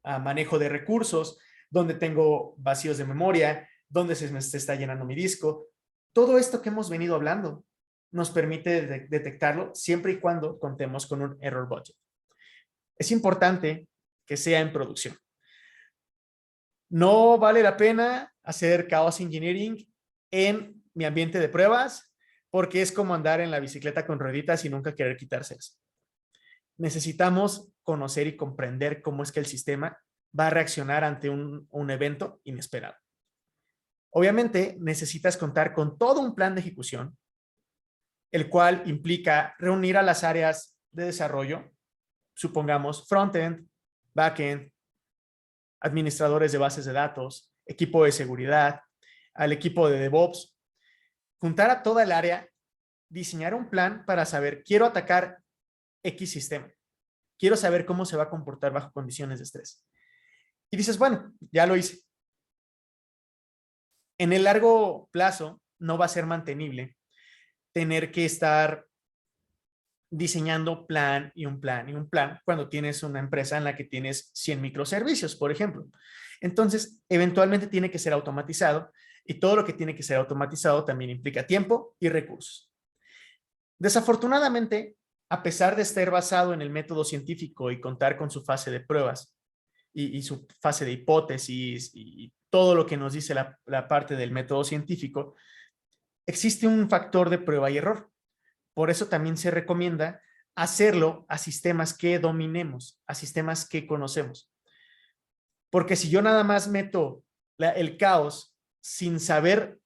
manejo de recursos, dónde tengo vacíos de memoria, dónde se me está llenando mi disco. Todo esto que hemos venido hablando nos permite detectarlo siempre y cuando contemos con un error budget. Es importante que sea en producción. No vale la pena hacer chaos engineering en mi ambiente de pruebas porque es como andar en la bicicleta con rueditas y nunca querer quitárselas. Necesitamos conocer y comprender cómo es que el sistema va a reaccionar ante un evento inesperado. Obviamente, necesitas contar con todo un plan de ejecución, el cual implica reunir a las áreas de desarrollo, supongamos frontend, backend, administradores de bases de datos, equipo de seguridad, al equipo de DevOps, juntar a toda el área, diseñar un plan para saber, quiero atacar X sistema, quiero saber cómo se va a comportar bajo condiciones de estrés. Y dices, bueno, ya lo hice. En el largo plazo no va a ser mantenible tener que estar diseñando plan y un plan y un plan cuando tienes una empresa en la que tienes 100 microservicios, por ejemplo. Entonces, eventualmente tiene que ser automatizado y todo lo que tiene que ser automatizado también implica tiempo y recursos. Desafortunadamente, a pesar de estar basado en el método científico y contar con su fase de pruebas y su fase de hipótesis y todo lo que nos dice la parte del método científico, existe un factor de prueba y error. Por eso también se recomienda hacerlo a sistemas que dominemos, a sistemas que conocemos. Porque si yo nada más meto el caos sin saber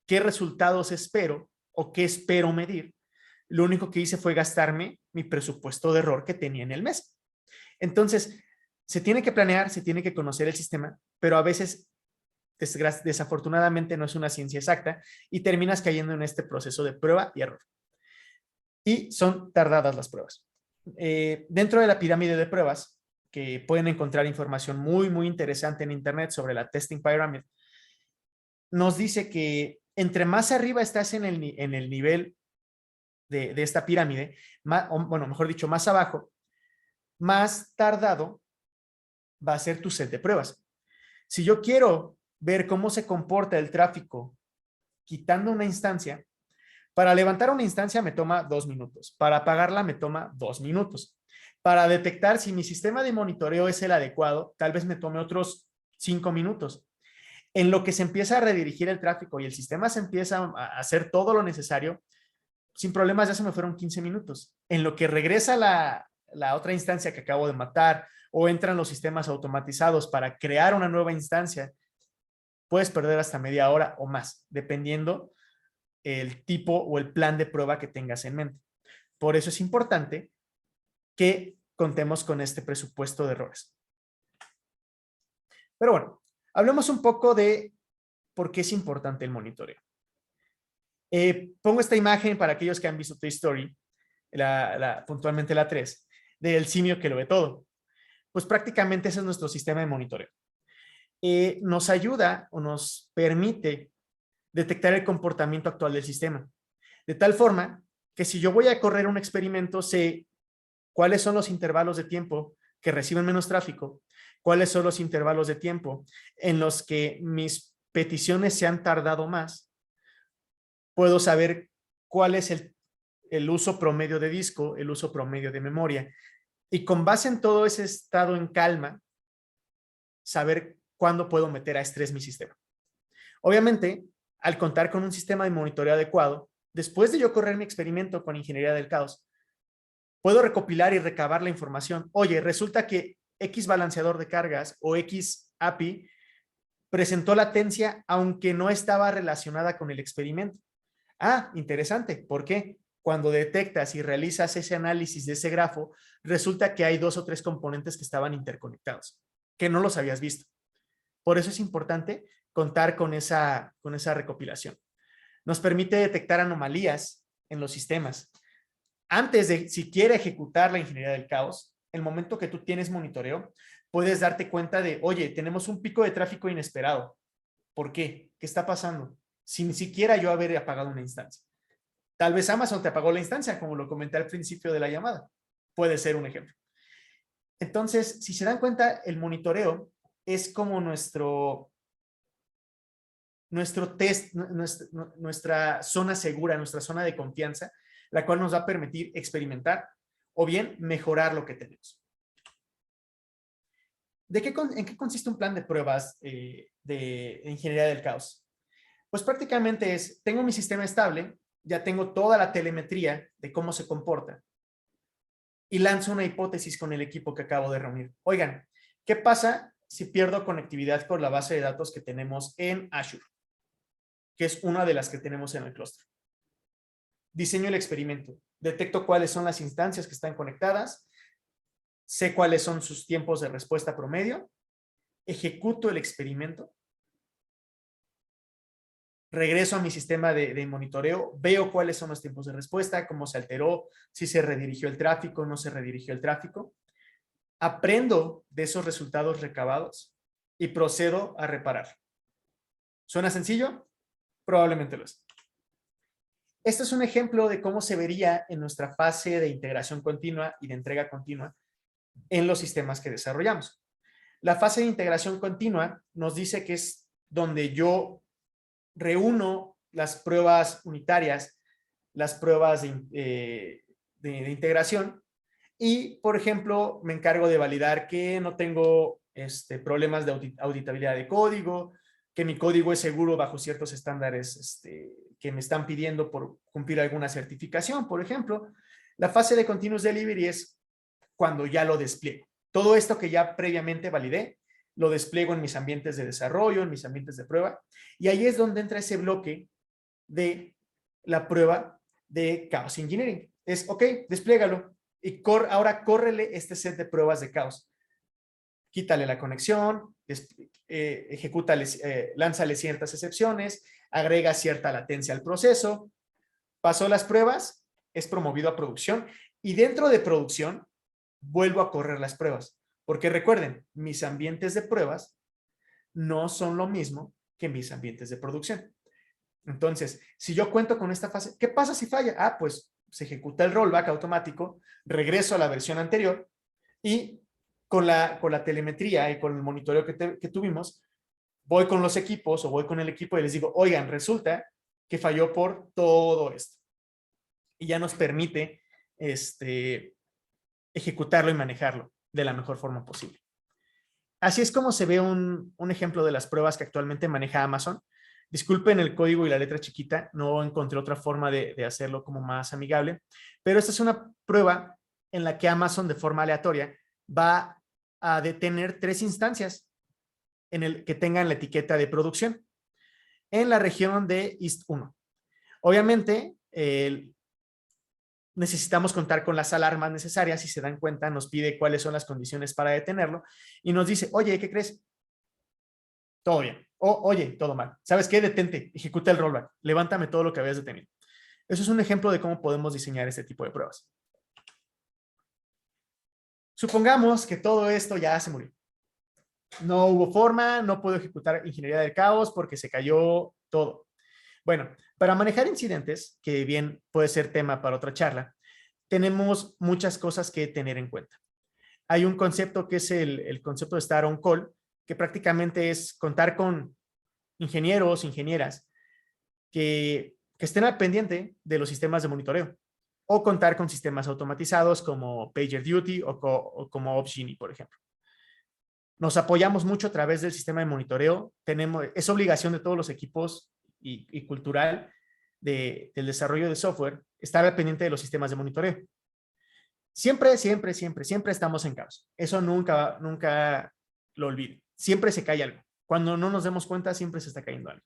qué resultados espero o qué espero medir, lo único que hice fue gastarme mi presupuesto de error que tenía en el mes. Entonces, se tiene que planear, se tiene que conocer el sistema, pero a veces, desafortunadamente, no es una ciencia exacta y terminas cayendo en este proceso de prueba y error. Y son tardadas las pruebas. Dentro de la pirámide de pruebas, que pueden encontrar información muy, muy interesante en Internet sobre la Testing Pyramid, nos dice que entre más arriba estás en el nivel de esta pirámide, bueno, mejor dicho, más abajo, más tardado va a ser tu set de pruebas. Si yo quiero ver cómo se comporta el tráfico quitando una instancia, para levantar una instancia me toma 2 minutos, para apagarla me toma 2 minutos. Para detectar si mi sistema de monitoreo es el adecuado, tal vez me tome otros 5 minutos. En lo que se empieza a redirigir el tráfico y el sistema se empieza a hacer todo lo necesario, sin problemas ya se me fueron 15 minutos. En lo que regresa la otra instancia que acabo de matar o entran los sistemas automatizados para crear una nueva instancia, puedes perder hasta media hora o más, dependiendo el tipo o el plan de prueba que tengas en mente. Por eso es importante que contemos con este presupuesto de errores. Pero bueno, hablemos un poco de por qué es importante el monitoreo. Pongo esta imagen para aquellos que han visto Toy Story, puntualmente la 3, del simio que lo ve todo. Pues prácticamente ese es nuestro sistema de monitoreo. Nos ayuda o nos permite detectar el comportamiento actual del sistema. De tal forma que si yo voy a correr un experimento, sé cuáles son los intervalos de tiempo que reciben menos tráfico, cuáles son los intervalos de tiempo en los que mis peticiones se han tardado más. Puedo saber cuál es el uso promedio de disco, el uso promedio de memoria. Y con base en todo ese estado en calma, saber cuándo puedo meter a estrés mi sistema. Obviamente, al contar con un sistema de monitoreo adecuado, después de yo correr mi experimento con ingeniería del caos, puedo recopilar y recabar la información. Oye, resulta que X balanceador de cargas o X API presentó latencia aunque no estaba relacionada con el experimento. Ah, interesante. ¿Por qué? Cuando detectas y realizas ese análisis de ese grafo, resulta que hay 2 o 3 componentes que estaban interconectados, que no los habías visto. Por eso es importante contar con esa recopilación. Nos permite detectar anomalías en los sistemas. Antes de siquiera ejecutar la ingeniería del caos, el momento que tú tienes monitoreo, puedes darte cuenta de, oye, tenemos un pico de tráfico inesperado. ¿Por qué? ¿Qué está pasando? Sin siquiera yo haber apagado una instancia. Tal vez Amazon te apagó la instancia, como lo comenté al principio de la llamada. Puede ser un ejemplo. Entonces, si se dan cuenta, el monitoreo es como nuestro test, nuestra zona segura, nuestra zona de confianza, la cual nos va a permitir experimentar o bien mejorar lo que tenemos. ¿En qué consiste un plan de pruebas de ingeniería del caos? Pues prácticamente tengo mi sistema estable, ya tengo toda la telemetría de cómo se comporta y lanzo una hipótesis con el equipo que acabo de reunir. Oigan, ¿qué pasa si pierdo conectividad con la base de datos que tenemos en Azure? Que es una de las que tenemos en el clúster. Diseño el experimento, detecto cuáles son las instancias que están conectadas, sé cuáles son sus tiempos de respuesta promedio, ejecuto el experimento, regreso a mi sistema de monitoreo, veo cuáles son los tiempos de respuesta, cómo se alteró, si se redirigió el tráfico, no se redirigió el tráfico, aprendo de esos resultados recabados y procedo a reparar. ¿Suena sencillo? Probablemente lo es. Este es un ejemplo de cómo se vería en nuestra fase de integración continua y de entrega continua en los sistemas que desarrollamos. La fase de integración continua nos dice que es donde yo reúno las pruebas unitarias, las pruebas de integración y, por ejemplo, me encargo de validar que no tengo problemas de auditabilidad de código, que mi código es seguro bajo ciertos estándares que me están pidiendo por cumplir alguna certificación, por ejemplo. La fase de Continuous Delivery es cuando ya lo despliego. Todo esto que ya previamente validé, lo despliego en mis ambientes de desarrollo, en mis ambientes de prueba, y ahí es donde entra ese bloque de la prueba de Chaos Engineering. Es, ok, despliégalo, y ahora córrele este set de pruebas de caos. Quítale la conexión, lánzale ciertas excepciones, agrega cierta latencia al proceso, pasó las pruebas, es promovido a producción, y dentro de producción vuelvo a correr las pruebas. Porque recuerden, mis ambientes de pruebas no son lo mismo que mis ambientes de producción. Entonces, si yo cuento con esta fase, ¿qué pasa si falla? Ah, pues se ejecuta el rollback automático, regreso a la versión anterior y con la telemetría y con el monitoreo que tuvimos, voy con los equipos o voy con el equipo y les digo, oigan, resulta que falló por todo esto. Y ya nos permite ejecutarlo y manejarlo de la mejor forma posible. Así es como se ve un ejemplo de las pruebas que actualmente maneja Amazon. Disculpen el código y la letra chiquita, no encontré otra forma de hacerlo como más amigable, pero esta es una prueba en la que Amazon de forma aleatoria va a detener 3 instancias en el que tengan la etiqueta de producción en la región de East 1. Obviamente, necesitamos contar con las alarmas necesarias. Si se dan cuenta, nos pide cuáles son las condiciones para detenerlo y nos dice, oye, ¿qué crees? Todo bien. Oye, todo mal. ¿Sabes qué? Detente, ejecuta el rollback, levántame todo lo que habías detenido. Eso es un ejemplo de cómo podemos diseñar este tipo de pruebas. Supongamos que todo esto ya se murió. No hubo forma, no puedo ejecutar ingeniería del caos porque se cayó todo. Bueno, para manejar incidentes, que bien puede ser tema para otra charla, tenemos muchas cosas que tener en cuenta. Hay un concepto que es el concepto de estar on call, que prácticamente es contar con ingenieros, ingenieras, que estén al pendiente de los sistemas de monitoreo. o contar con sistemas automatizados como PagerDuty o como Opsgenie, por ejemplo. Nos apoyamos mucho a través del sistema de monitoreo. Es obligación de todos los equipos y cultural del desarrollo de software estar al pendiente de los sistemas de monitoreo. Siempre estamos en caos. Eso nunca lo olviden. Siempre se cae algo. Cuando no nos demos cuenta, siempre se está cayendo algo.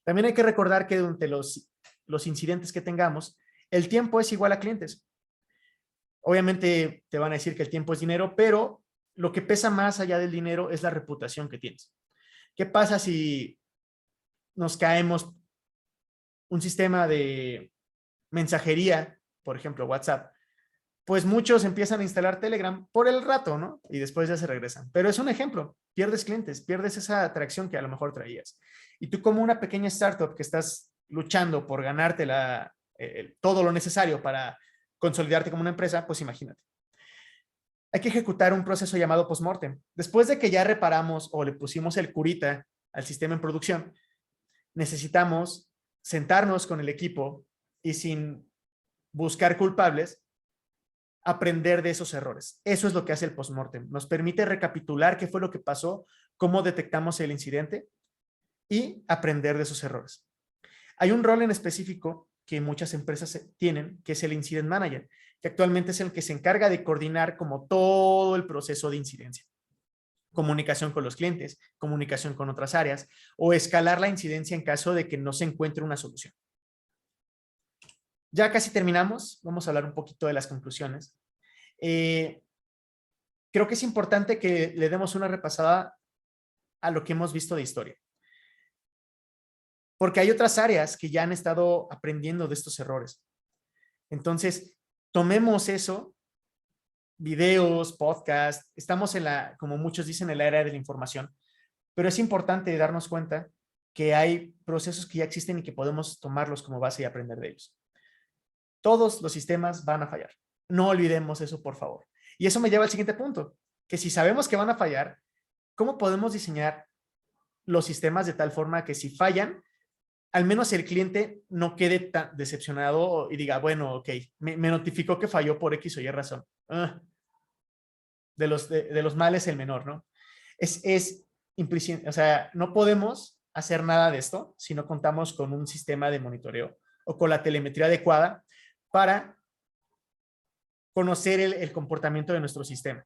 También hay que recordar que durante los incidentes que tengamos, el tiempo es igual a clientes. Obviamente te van a decir que el tiempo es dinero, pero lo que pesa más allá del dinero es la reputación que tienes. ¿Qué pasa si nos caemos un sistema de mensajería, por ejemplo, WhatsApp? Pues muchos empiezan a instalar Telegram por el rato, ¿no? Y después ya se regresan. Pero es un ejemplo. Pierdes clientes, pierdes esa atracción que a lo mejor traías. Y tú como una pequeña startup que estás luchando por ganarte todo lo necesario para consolidarte como una empresa, pues imagínate. Hay que ejecutar un proceso llamado postmortem. Después de que ya reparamos o le pusimos el curita al sistema en producción, necesitamos sentarnos con el equipo y sin buscar culpables, aprender de esos errores. Eso es lo que hace el postmortem. Nos permite recapitular qué fue lo que pasó, cómo detectamos el incidente y aprender de esos errores. Hay un rol en específico que muchas empresas tienen, que es el Incident Manager, que actualmente es el que se encarga de coordinar como todo el proceso de incidencia. Comunicación con los clientes, comunicación con otras áreas o escalar la incidencia en caso de que no se encuentre una solución. Ya casi terminamos, vamos a hablar un poquito de las conclusiones. Creo que es importante que le demos una repasada a lo que hemos visto de historia. Porque hay otras áreas que ya han estado aprendiendo de estos errores. Entonces, tomemos eso, videos, podcasts, estamos como muchos dicen, en la era de la información, pero es importante darnos cuenta que hay procesos que ya existen y que podemos tomarlos como base y aprender de ellos. Todos los sistemas van a fallar. No olvidemos eso, por favor. Y eso me lleva al siguiente punto, que si sabemos que van a fallar, ¿cómo podemos diseñar los sistemas de tal forma que si fallan, al menos el cliente no quede tan decepcionado y diga, bueno, ok, me notificó que falló por X o Y razón. De los males el menor, ¿no? Es implícito, o sea, no podemos hacer nada de esto si no contamos con un sistema de monitoreo o con la telemetría adecuada para conocer el comportamiento de nuestro sistema.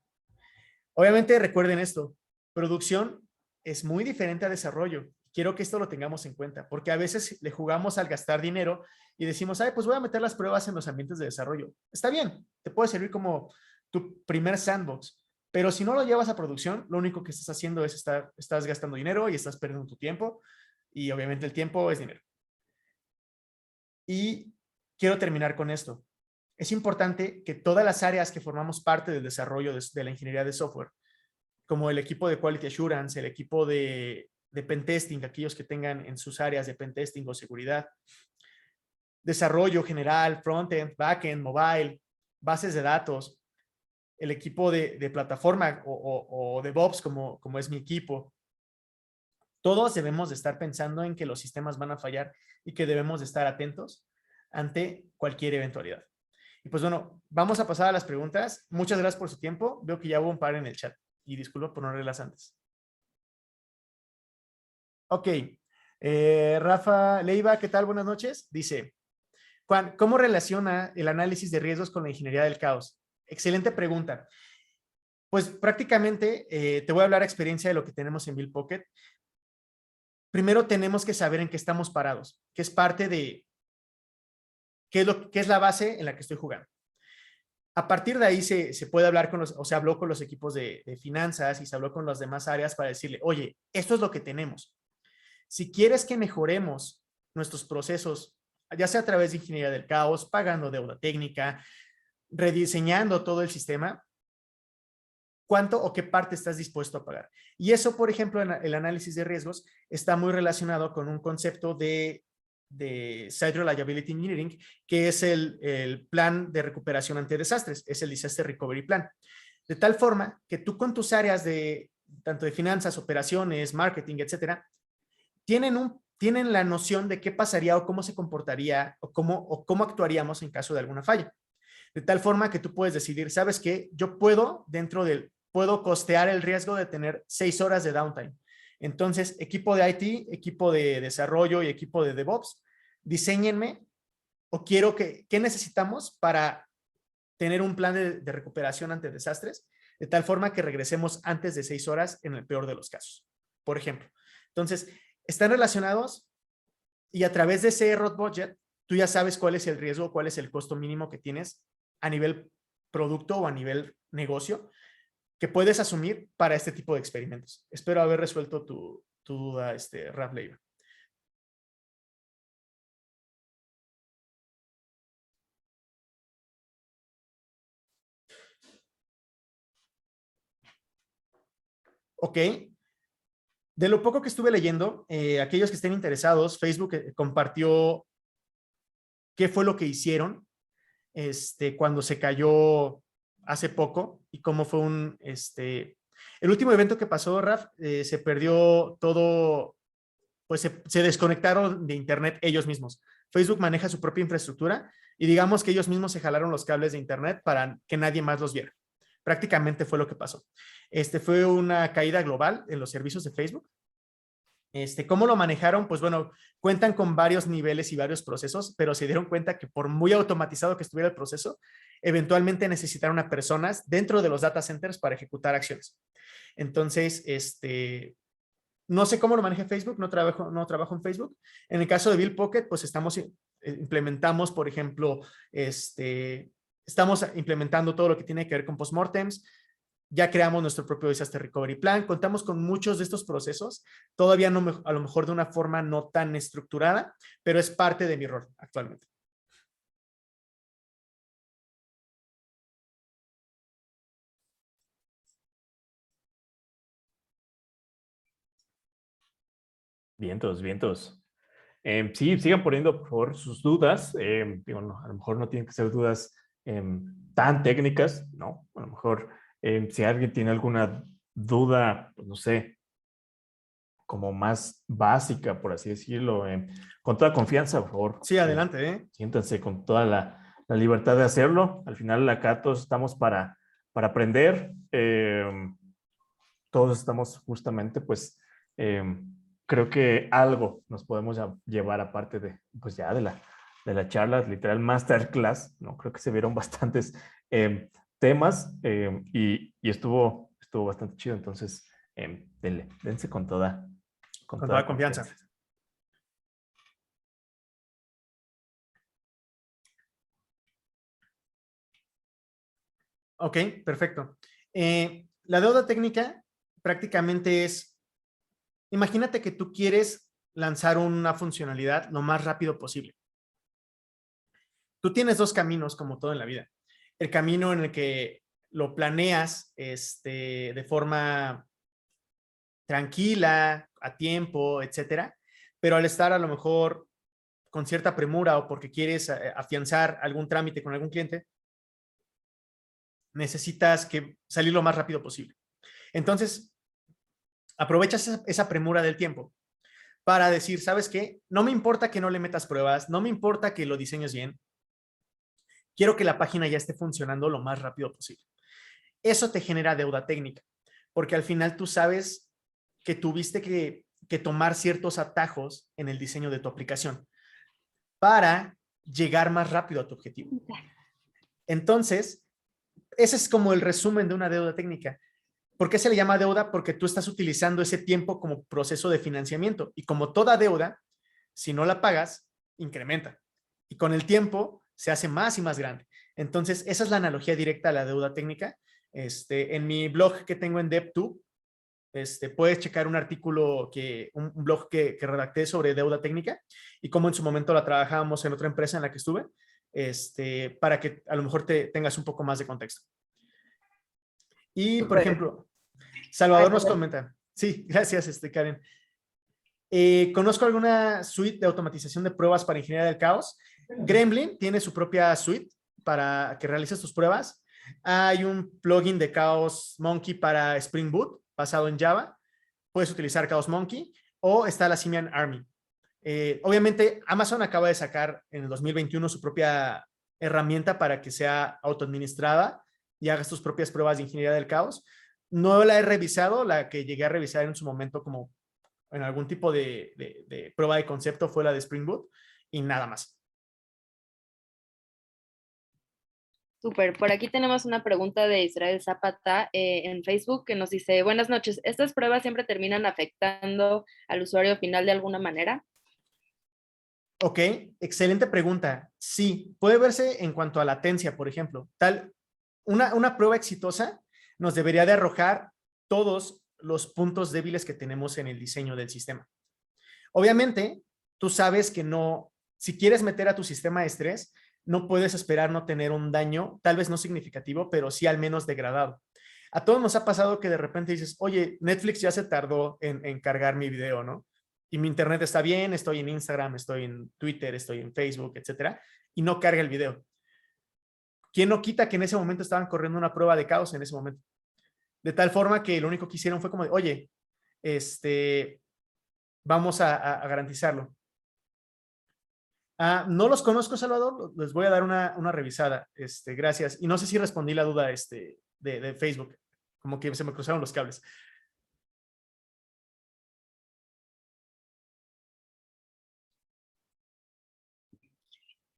Obviamente, recuerden esto, producción es muy diferente a desarrollo. Quiero que esto lo tengamos en cuenta, porque a veces le jugamos al gastar dinero y decimos, ay, pues voy a meter las pruebas en los ambientes de desarrollo. Está bien, te puede servir como tu primer sandbox, pero si no lo llevas a producción, lo único que estás haciendo es estás gastando dinero y estás perdiendo tu tiempo, y obviamente el tiempo es dinero. Y quiero terminar con esto. Es importante que todas las áreas que formamos parte del desarrollo de la ingeniería de software, como el equipo de Quality Assurance, el equipo de pentesting, aquellos que tengan en sus áreas de pentesting o seguridad, desarrollo general, frontend, backend, mobile, bases de datos, el equipo de plataforma o DevOps como es mi equipo. Todos debemos de estar pensando en que los sistemas van a fallar y que debemos de estar atentos ante cualquier eventualidad. Y pues bueno, vamos a pasar a las preguntas. Muchas gracias por su tiempo. Veo que ya hubo un par en el chat y disculpa por no leerlas antes. Ok. Rafa Leiva, ¿qué tal? Buenas noches. Dice, Juan, ¿cómo relaciona el análisis de riesgos con la ingeniería del caos? Excelente pregunta. Pues prácticamente te voy a hablar experiencia de lo que tenemos en BuildPocket. Primero tenemos que saber en qué estamos parados, que es parte de qué es la base en la que estoy jugando. A partir de ahí se puede hablar se habló con los equipos de finanzas y se habló con las demás áreas para decirle, oye, esto es lo que tenemos. Si quieres que mejoremos nuestros procesos, ya sea a través de ingeniería del caos, pagando deuda técnica, rediseñando todo el sistema, ¿cuánto o qué parte estás dispuesto a pagar? Y eso, por ejemplo, en el análisis de riesgos está muy relacionado con un concepto de Site Reliability Engineering, que es el plan de recuperación ante desastres, es el Disaster Recovery Plan. De tal forma que tú con tus áreas tanto de finanzas, operaciones, marketing, etcétera, tienen tienen la noción de qué pasaría o cómo se comportaría o cómo actuaríamos en caso de alguna falla. De tal forma que tú puedes decidir, ¿sabes qué? Yo puedo, puedo costear el riesgo de tener 6 horas de downtime. Entonces, equipo de IT, equipo de desarrollo y equipo de DevOps, diséñenme o ¿qué necesitamos para tener un plan de recuperación ante desastres? De tal forma que regresemos antes de 6 horas en el peor de los casos, por ejemplo. Entonces, están relacionados y a través de ese road budget, tú ya sabes cuál es el riesgo, cuál es el costo mínimo que tienes a nivel producto o a nivel negocio que puedes asumir para este tipo de experimentos. Espero haber resuelto tu duda, Raf Leiva. Ok. De lo poco que estuve leyendo, aquellos que estén interesados, Facebook compartió qué fue lo que hicieron cuando se cayó hace poco y cómo fue el último evento que pasó, Raf, se perdió todo, pues se desconectaron de internet ellos mismos. Facebook maneja su propia infraestructura y digamos que ellos mismos se jalaron los cables de internet para que nadie más los viera. Prácticamente fue lo que pasó. Fue una caída global en los servicios de Facebook. ¿Cómo lo manejaron? Pues bueno, cuentan con varios niveles y varios procesos, pero se dieron cuenta que por muy automatizado que estuviera el proceso, eventualmente necesitaron a personas dentro de los data centers para ejecutar acciones. Entonces, no sé cómo lo maneja Facebook, no trabajo en Facebook. En el caso de Bill Pocket, pues implementamos, por ejemplo, estamos implementando todo lo que tiene que ver con postmortems. Ya creamos nuestro propio Disaster Recovery Plan. Contamos con muchos de estos procesos, todavía no, a lo mejor de una forma no tan estructurada, pero es parte de mi rol actualmente. Vientos, vientos. Sí, sigan poniendo por favor sus dudas. Digo, no, a lo mejor no tienen que ser dudas tan técnicas, ¿no? A lo mejor si alguien tiene alguna duda, pues no sé, como más básica, por así decirlo, con toda confianza, por favor. Sí, adelante. Siéntanse con toda la libertad de hacerlo. Al final acá todos estamos para aprender. Todos estamos justamente, pues, creo que algo nos podemos llevar aparte de, pues ya de la charla, literal masterclass, ¿no? Creo que se vieron bastantes temas y estuvo bastante chido. Entonces, dense con toda confianza. Ok, perfecto. La deuda técnica prácticamente es, imagínate que tú quieres lanzar una funcionalidad lo más rápido posible. Tú tienes dos caminos, como todo en la vida. El camino en el que lo planeas de forma tranquila, a tiempo, etcétera, pero al estar a lo mejor con cierta premura o porque quieres afianzar algún trámite con algún cliente, necesitas salir lo más rápido posible. Entonces, aprovechas esa premura del tiempo para decir, ¿sabes qué? No me importa que no le metas pruebas, no me importa que lo diseñes bien, quiero que la página ya esté funcionando lo más rápido posible. Eso te genera deuda técnica, porque al final tú sabes que tuviste que tomar ciertos atajos en el diseño de tu aplicación para llegar más rápido a tu objetivo. Entonces, ese es como el resumen de una deuda técnica. ¿Por qué se le llama deuda? Porque tú estás utilizando ese tiempo como proceso de financiamiento y como toda deuda, si no la pagas, incrementa. Y con el tiempo se hace más y más grande. Entonces, esa es la analogía directa a la deuda técnica. En mi blog que tengo en DevTube, puedes checar un artículo, un blog que redacté sobre deuda técnica y cómo en su momento la trabajábamos en otra empresa en la que estuve, para que a lo mejor tengas un poco más de contexto. Y, por ejemplo, Salvador nos comenta. Sí, gracias, Karen. ¿Conozco alguna suite de automatización de pruebas para ingeniería del caos? Gremlin tiene su propia suite para que realices tus pruebas. Hay un plugin de Chaos Monkey para Spring Boot basado en Java. Puedes utilizar Chaos Monkey o está la Simian Army. Obviamente, Amazon acaba de sacar en el 2021 su propia herramienta para que sea autoadministrada y hagas tus propias pruebas de ingeniería del caos. No la he revisado, la que llegué a revisar en su momento como en algún tipo de prueba de concepto fue la de Spring Boot y nada más. Súper. Por aquí tenemos una pregunta de Israel Zapata en Facebook que nos dice, buenas noches, ¿estas pruebas siempre terminan afectando al usuario final de alguna manera? Ok, excelente pregunta. Sí, puede verse en cuanto a latencia, por ejemplo. Una prueba exitosa nos debería de arrojar todos los puntos débiles que tenemos en el diseño del sistema. Obviamente, tú sabes que no, si quieres meter a tu sistema de estrés, no puedes esperar no tener un daño, tal vez no significativo, pero sí al menos degradado. A todos nos ha pasado que de repente dices, oye, Netflix ya se tardó en cargar mi video, ¿no? Y mi internet está bien, estoy en Instagram, estoy en Twitter, estoy en Facebook, etcétera, y no carga el video. ¿Quién no quita que en ese momento estaban corriendo una prueba de caos en ese momento? De tal forma que lo único que hicieron fue como de, oye, vamos a garantizarlo. No los conozco, Salvador, les voy a dar una revisada. Gracias. Y no sé si respondí la duda de Facebook, como que se me cruzaron los cables.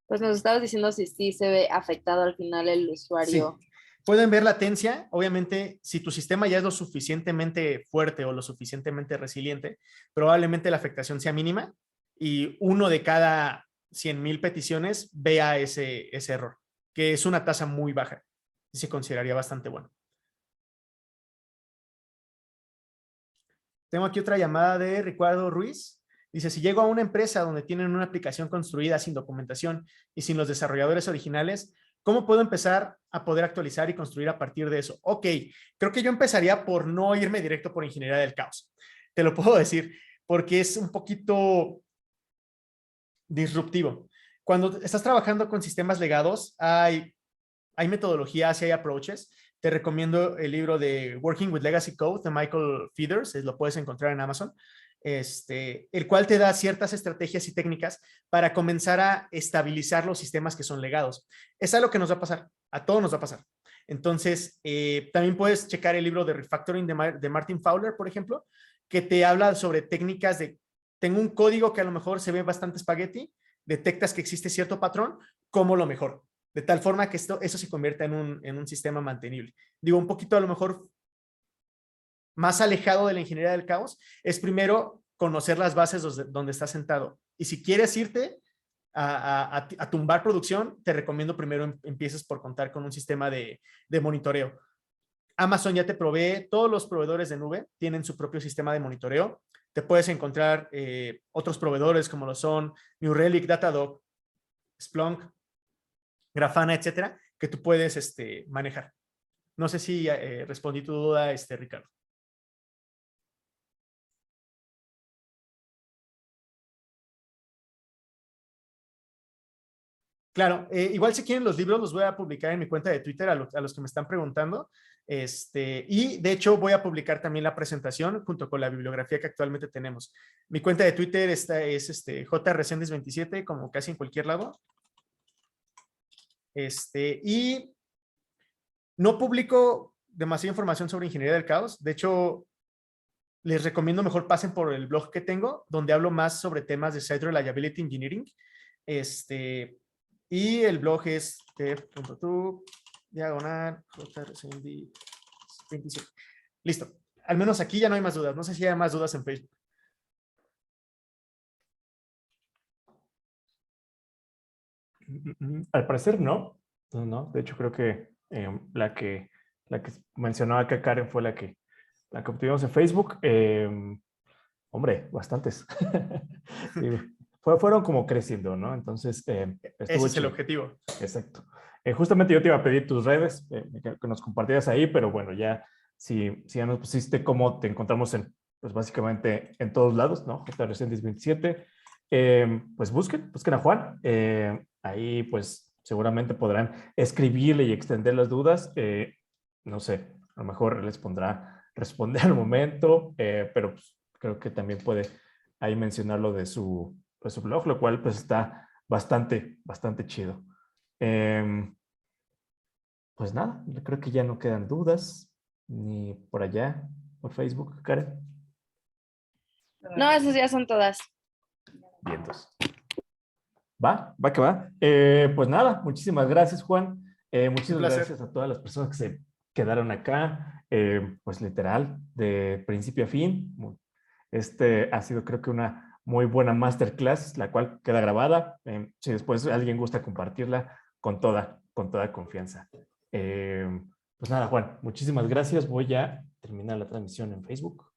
Pues nos estabas diciendo si sí se ve afectado al final el usuario. Sí. Pueden ver latencia. Obviamente, si tu sistema ya es lo suficientemente fuerte o lo suficientemente resiliente, probablemente la afectación sea mínima y uno de cada 100,000 peticiones vea ese error, que es una tasa muy baja y se consideraría bastante bueno. Tengo aquí otra llamada de Ricardo Ruiz. Dice, si llego a una empresa donde tienen una aplicación construida sin documentación y sin los desarrolladores originales, ¿cómo puedo empezar a poder actualizar y construir a partir de eso? Ok, creo que yo empezaría por no irme directo por ingeniería del caos. Te lo puedo decir, porque es un poquito disruptivo. Cuando estás trabajando con sistemas legados, hay metodologías y hay approaches. Te recomiendo el libro de Working with Legacy Code de Michael Feeders, lo puedes encontrar en Amazon, el cual te da ciertas estrategias y técnicas para comenzar a estabilizar los sistemas que son legados. Es algo que nos va a pasar, a todos nos va a pasar. Entonces, también puedes checar el libro de Refactoring de Martin Fowler, por ejemplo, que te habla sobre técnicas de, tengo un código que a lo mejor se ve bastante espagueti, detectas que existe cierto patrón, ¿cómo lo mejor? De tal forma que eso se convierta en un sistema mantenible. Digo, un poquito a lo mejor más alejado de la ingeniería del caos, es primero conocer las bases donde estás sentado. Y si quieres irte a tumbar producción, te recomiendo primero empieces por contar con un sistema de monitoreo. Amazon ya te provee, todos los proveedores de nube tienen su propio sistema de monitoreo. Te puedes encontrar otros proveedores como lo son New Relic, Datadog, Splunk, Grafana, etcétera, que tú puedes manejar. No sé si respondí tu duda, Ricardo. Claro, igual si quieren los libros los voy a publicar en mi cuenta de Twitter a los que me están preguntando. Y de hecho voy a publicar también la presentación junto con la bibliografía que actualmente tenemos. Mi cuenta de Twitter es jresendes27, como casi en cualquier lado. Y no publico demasiada información sobre ingeniería del caos. De hecho, les recomiendo mejor pasen por el blog que tengo, donde hablo más sobre temas de Site Reliability Engineering. Y el blog es dev.tu/jresendes27. Listo. Al menos aquí ya no hay más dudas. No sé si hay más dudas en Facebook. Al parecer no. No. De hecho, creo que la que mencionaba acá Karen fue la que obtuvimos en Facebook. Hombre, bastantes. Fueron como creciendo, ¿no? Entonces, ese es el objetivo. Exacto. Justamente yo te iba a pedir tus redes, que nos compartieras ahí, pero bueno, ya si ya nos pusiste cómo te encontramos pues básicamente en todos lados, ¿no? jresendes27. Pues busquen a Juan. Ahí pues seguramente podrán escribirle y extender las dudas. No sé, a lo mejor les pondrá responder al momento, pero pues, creo que también puede ahí mencionar lo de su pues, su blog, lo cual pues está bastante chido. Pues nada, yo creo que ya no quedan dudas, ni por allá, por Facebook, Karen. No, esas ya son todas. Vientos. Va que va. Pues nada, muchísimas gracias, Juan. Un Muchísimas placer. gracias a todas las personas que se quedaron acá, pues literal, de principio a fin. Este ha sido, creo que, una muy buena masterclass, la cual queda grabada. Si después alguien gusta compartirla, con toda confianza. Pues nada, Juan, muchísimas gracias. Voy a terminar la transmisión en Facebook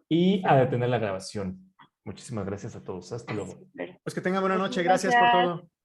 y a detener la grabación. Muchísimas gracias a todos. Hasta luego. Pues que tengan buena Muchas noche. Gracias por gracias. todo.